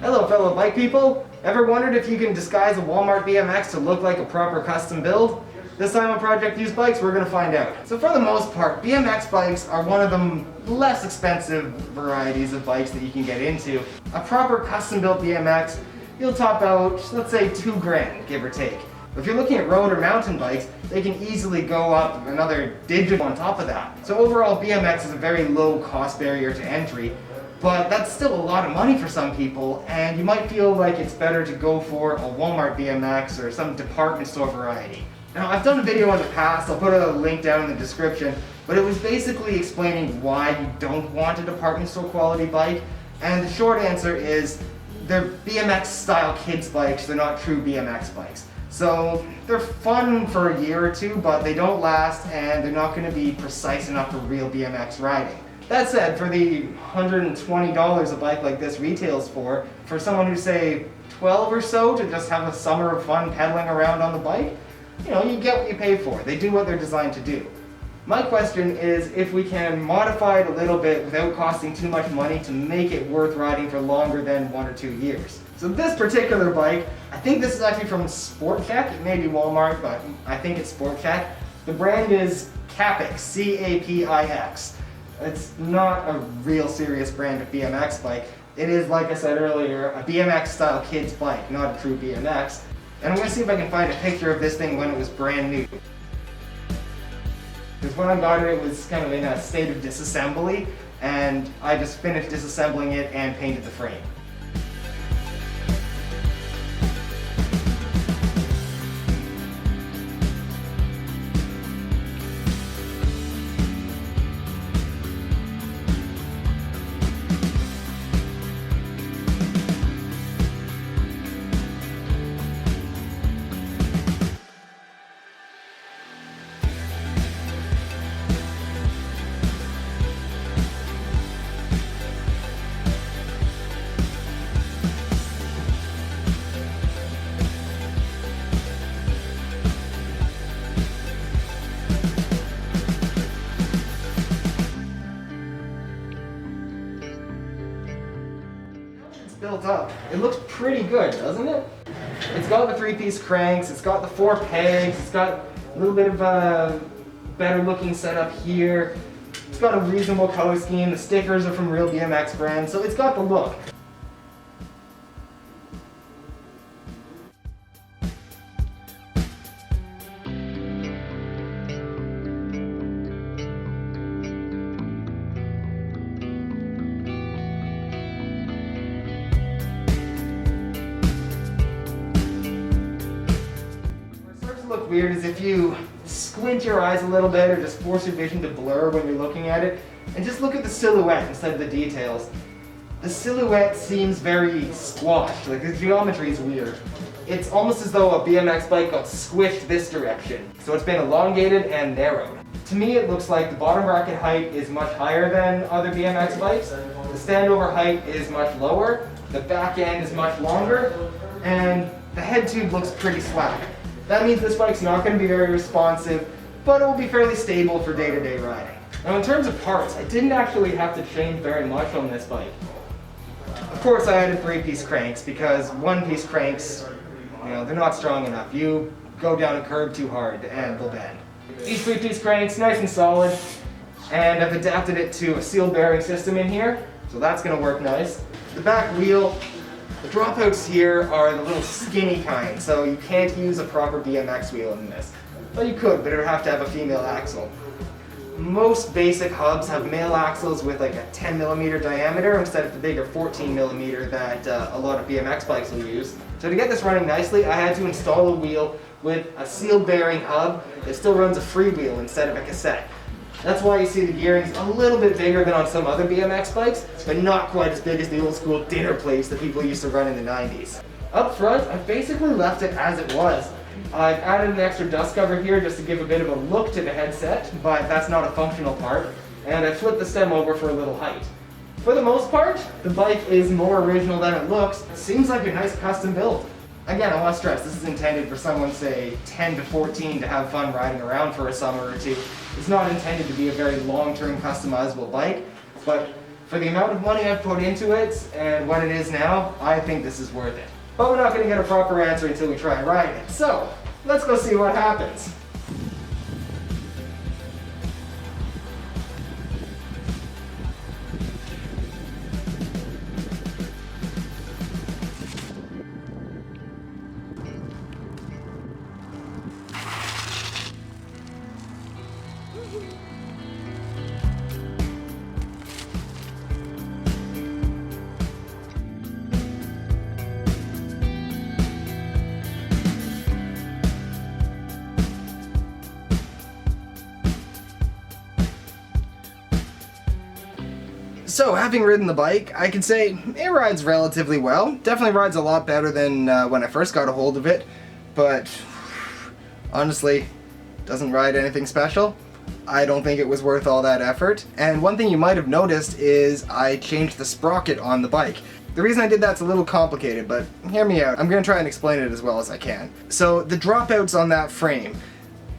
Hello fellow bike people! Ever wondered if you can disguise a Walmart BMX to look like a proper custom build? This time on Project Used Bikes we're going to find out. So for the most part, BMX bikes are one of the less expensive varieties of bikes that you can get into. A proper custom built BMX, you'll top out, let's say $2,000, give or take. If you're looking at road or mountain bikes, they can easily go up another digit on top of that. So overall, BMX is a very low cost barrier to entry. But that's still a lot of money for some people, and you might feel like it's better to go for a Walmart BMX or some department store variety. Now, I've done a video in the past, I'll put a link down in the description, but it was basically explaining why you don't want a department store quality bike, and the short answer is they're BMX style kids bikes, they're not true BMX bikes. So they're fun for a year or two, but they don't last, and they're not going to be precise enough for real BMX riding. That said, for the $120 a bike like this retails for someone who's say 12 or so to just have a summer of fun pedaling around on the bike, you know, you get what you pay for. They do what they're designed to do. My question is if we can modify it a little bit without costing too much money to make it worth riding for longer than 1 or 2 years. So this particular bike, I think this is actually from Sport Check. It may be Walmart, but I think it's Sport Check. The brand is Capix, C-A-P-I-X. It's not a real serious brand of BMX bike. It is, like I said earlier, a BMX style kid's bike, not a true BMX. And I'm going to see if I can find a picture of this thing when it was brand new. Because when I got it, it was kind of in a state of disassembly, and I just finished disassembling it and painted the frame. Built up. It looks pretty good, doesn't it? It's got the 3-piece cranks, it's got the 4 pegs, it's got a little bit of a better looking setup here. It's got a reasonable color scheme, the stickers are from real BMX brands, so it's got the look. Look weird is if you squint your eyes a little bit or just force your vision to blur when you're looking at it and just look at the silhouette instead of the details. The silhouette seems very squashed, like the geometry is weird. It's almost as though a BMX bike got squished this direction, so it's been elongated and narrowed. To me it looks like the bottom bracket height is much higher than other BMX bikes, the standover height is much lower, the back end is much longer, and the head tube looks pretty slack. That means this bike's not going to be very responsive, but it will be fairly stable for day-to-day riding. Now in terms of parts, I didn't actually have to change very much on this bike. Of course I added 3-piece cranks because 1-piece cranks, you know, they're not strong enough. You go down a curb too hard and they'll bend. These 3-piece cranks, nice and solid, and I've adapted it to a sealed bearing system in here, so that's going to work nice. The back wheel, the dropouts here are the little skinny kind, so you can't use a proper BMX wheel in this. Well, you could, but it would have to have a female axle. Most basic hubs have male axles with like a 10mm diameter instead of the bigger 14mm that a lot of BMX bikes will use. So to get this running nicely, I had to install a wheel with a sealed bearing hub that still runs a freewheel instead of a cassette. That's why you see the gearing's a little bit bigger than on some other BMX bikes, but not quite as big as the old school dinner plates that people used to run in the 90s. Up front, I've basically left it as it was. I've added an extra dust cover here just to give a bit of a look to the headset, but that's not a functional part, and I flipped the stem over for a little height. For the most part, the bike is more original than it looks. It seems like a nice custom build. Again, I want to stress, this is intended for someone, say, 10 to 14 to have fun riding around for a summer or two. It's not intended to be a very long-term customizable bike, but For the amount of money I've put into it and what it is now, I think this is worth it. But we're not going to get a proper answer until we try and ride it. So, let's go see what happens. So, having ridden the bike, I can say it rides relatively well. Definitely rides a lot better than when I first got a hold of it, but honestly, doesn't ride anything special. I don't think it was worth all that effort. And one thing you might have noticed is I changed the sprocket on the bike. The reason I did that's a little complicated, but hear me out. I'm going to try and explain it as well as I can. So, the dropouts on that frame.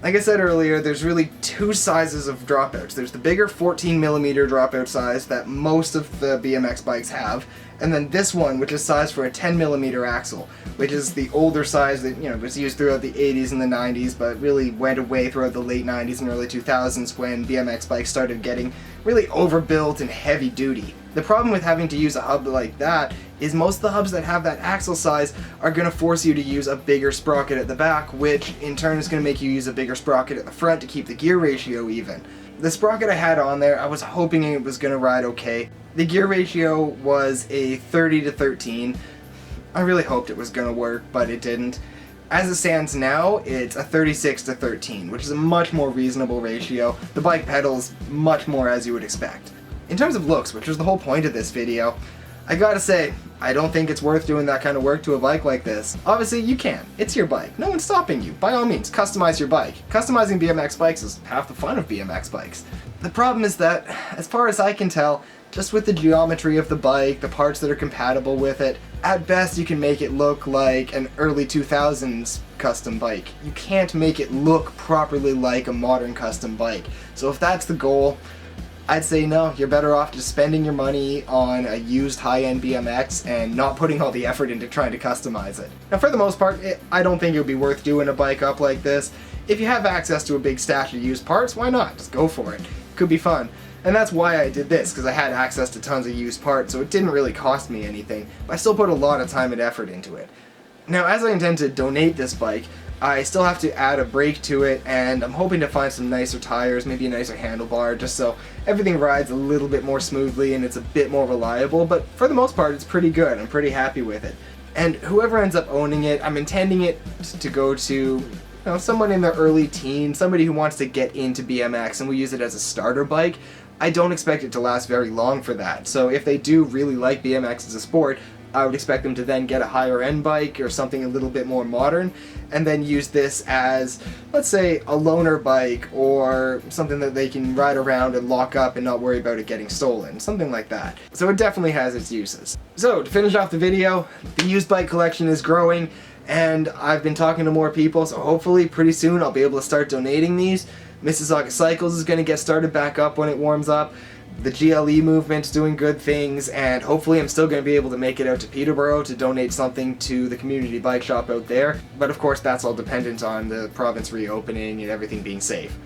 Like I said earlier, there's really two sizes of dropouts. There's the bigger 14mm dropout size that most of the BMX bikes have, and then this one, which is sized for a 10mm axle, which is the older size that, you know, was used throughout the 80s and the 90s, but really went away throughout the late 90s and early 2000s when BMX bikes started getting really overbuilt and heavy duty. The problem with having to use a hub like that is most of the hubs that have that axle size are going to force you to use a bigger sprocket at the back, which in turn is going to make you use a bigger sprocket at the front to keep the gear ratio even. The sprocket I had on there, I was hoping it was going to ride okay. The gear ratio was a 30-13. I really hoped it was going to work, but it didn't. As it stands now, it's a 36-13, which is a much more reasonable ratio. The bike pedals much more as you would expect. In terms of looks, which was the whole point of this video, I gotta say, I don't think it's worth doing that kind of work to a bike like this. Obviously, you can. It's your bike. No one's stopping you. By all means, customize your bike. Customizing BMX bikes is half the fun of BMX bikes. The problem is that, as far as I can tell, just with the geometry of the bike, the parts that are compatible with it, at best you can make it look like an early 2000s custom bike. You can't make it look properly like a modern custom bike. So if that's the goal, I'd say no, you're better off just spending your money on a used high-end BMX and not putting all the effort into trying to customize it. Now for the most part, I don't think it would be worth doing a bike up like this. If you have access to a big stash of used parts, why not? Just go for it. Could be fun. And that's why I did this, because I had access to tons of used parts, so it didn't really cost me anything, but I still put a lot of time and effort into it. Now as I intend to donate this bike, I still have to add a brake to it, and I'm hoping to find some nicer tires, maybe a nicer handlebar, just so everything rides a little bit more smoothly and it's a bit more reliable, but for the most part it's pretty good. I'm pretty happy with it. And whoever ends up owning it, I'm intending it to go to someone in their early teens, somebody who wants to get into BMX and will use it as a starter bike. I don't expect it to last very long for that, so if they do really like BMX as a sport, I would expect them to then get a higher end bike or something a little bit more modern and then use this as, let's say, a loaner bike or something that they can ride around and lock up and not worry about it getting stolen, something like that. So it definitely has its uses. So to finish off the video, the used bike collection is growing and I've been talking to more people, so hopefully pretty soon I'll be able to start donating these. Mississauga Cycles is going to get started back up when it warms up. The GLE movement's doing good things, and hopefully I'm still going to be able to make it out to Peterborough to donate something to the community bike shop out there. But of course that's all dependent on the province reopening and everything being safe.